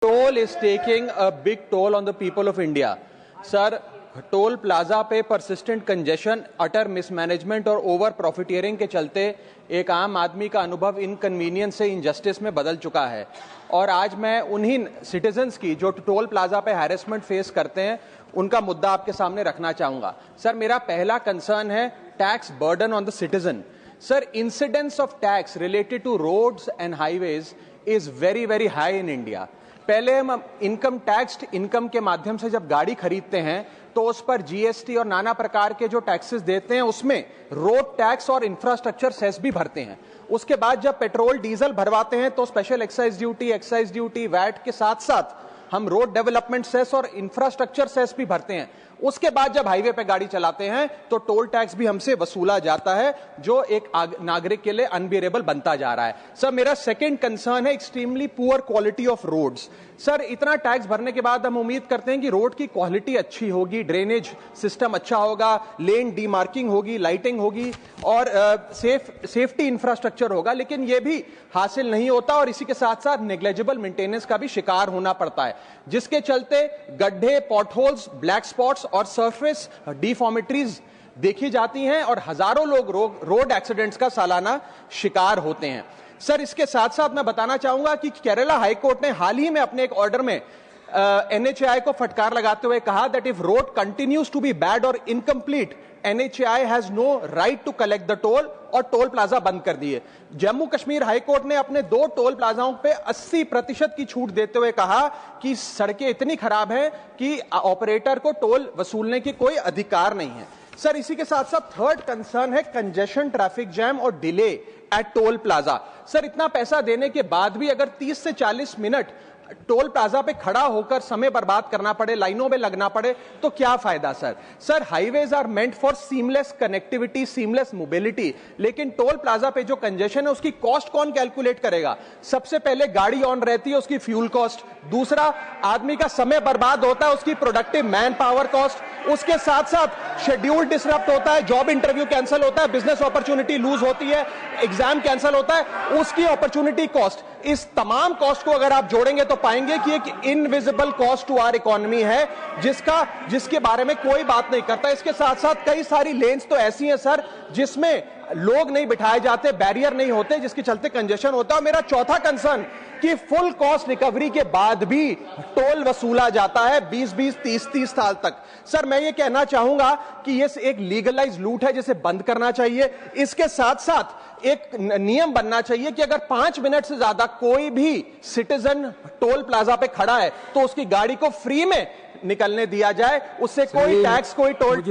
Toll is taking a big toll on the people of India. Sir, toll plaza पे persistent congestion, अटर mismanagement और over profiteering के चलते एक आम आदमी का अनुभव इनकन्वीनियंस से इनजस्टिस में बदल चुका है। और आज मैं उन्हीं सिटीजन्स की जो टोल प्लाजा पे हैरेसमेंट फेस करते हैं उनका मुद्दा आपके सामने रखना चाहूंगा। सर, मेरा पहला कंसर्न है tax burden on the citizen. Sir, incidence of tax related to roads and highways is very very high in India. पहले हम इनकम टैक्स इनकम के माध्यम से जब गाड़ी खरीदते हैं तो उस पर जीएसटी और नाना प्रकार के जो टैक्सेस देते हैं उसमें रोड टैक्स और इंफ्रास्ट्रक्चर सेस भी भरते हैं। उसके बाद जब पेट्रोल डीजल भरवाते हैं तो स्पेशल एक्साइज ड्यूटी, वैट के साथ साथ हम रोड डेवलपमेंट सेस और इंफ्रास्ट्रक्चर सेस भी भरते हैं। उसके बाद जब हाईवे पे गाड़ी चलाते हैं तो टोल टैक्स भी हमसे वसूला जाता है, जो एक नागरिक के लिए अनबियरेबल बनता जा रहा है। सर, मेरा सेकंड कंसर्न है extremely poor quality of roads. Sir, इतना टैक्स भरने के बाद हम उम्मीद करते हैं कि रोड की क्वालिटी अच्छी होगी, ड्रेनेज सिस्टम अच्छा होगा, लेन डीमार्किंग होगी, लाइटिंग होगी और सेफ्टी इंफ्रास्ट्रक्चर होगा, लेकिन यह भी हासिल नहीं होता और इसी के साथ साथ नेग्लिजिबल मेंटेनेंस का भी शिकार होना पड़ता है, जिसके चलते गड्ढे, पॉटहोल्स, ब्लैक स्पॉट्स और सरफेस डिफॉर्मिटीज देखी जाती हैं और हजारों लोग रोड एक्सीडेंट्स का सालाना शिकार होते हैं। सर, इसके साथ साथ मैं बताना चाहूंगा कि केरला हाईकोर्ट ने हाल ही में अपने एक ऑर्डर में एनएचएआई को फटकार लगाते हुए कहा that if road continues to be bad और incomplete, NHAI has no right to collect the toll और टोल प्लाजा बंद कर दिए। जम्मू कश्मीर हाईकोर्ट ने अपने 2 टोल प्लाजाओं पे 80% की छूट देते हुए कहा कि सड़कें इतनी खराब हैं कि ऑपरेटर को टोल वसूलने की कोई अधिकार नहीं है। सर, इसी के साथ साथ थर्ड कंसर्न है कंजेशन, ट्रैफिक जैम और delay at toll plaza. Sir, इतना पैसा देने के बाद भी अगर 30 से 40 मिनट टोल प्लाजा पे खड़ा होकर समय बर्बाद करना पड़े, लाइनों में लगना पड़े, तो क्या फायदा। Sir, highways are meant for seamless connectivity, seamless mobility, लेकिन टोल प्लाजा पे जो कंजेशन है उसकी कॉस्ट कौन कैलकुलेट करेगा। सबसे पहले गाड़ी ऑन रहती है, उसकी फ्यूल कॉस्ट, दूसरा आदमी का समय बर्बाद होता है, उसकी प्रोडक्टिव मैन पावर कॉस्ट, उसके साथ साथ शेड्यूल डिसरप्ट होता है, जॉब इंटरव्यू कैंसिल होता है, बिजनेस अपॉर्चुनिटी लूज होती है, एग्जाम कैंसिल होता है, उसकी अपॉर्चुनिटी कॉस्ट। इस तमाम कॉस्ट को अगर आप जोड़ेंगे तो पाएंगे कि एक invisible cost to our economy है जिसके बारे में कोई बात नहीं करता। इसके साथ साथ कई सारी लेन्स तो ऐसी हैं सर जिसमें लोग नहीं बिठाए जाते, बैरियर नहीं होते, जिसके चलते कंजेशन होता है। और मेरा चौथा कंसर्न कि फुल कॉस्ट रिकवरी के बाद भी टोल वसूला जाता है 20-20, 30-30 साल तक। सर, मैं ये कहना चाहूंगा कि ये एक लीगलाइज लूट है जिसे बंद करना चाहिए। इसके साथ साथ एक नियम बनना चाहिए कि अगर 5 मिनट से ज्यादा कोई भी सिटीजन टोल प्लाजा पे खड़ा है तो उसकी गाड़ी को फ्री में निकलने दिया जाए, उससे कोई टैक्स, कोई टोल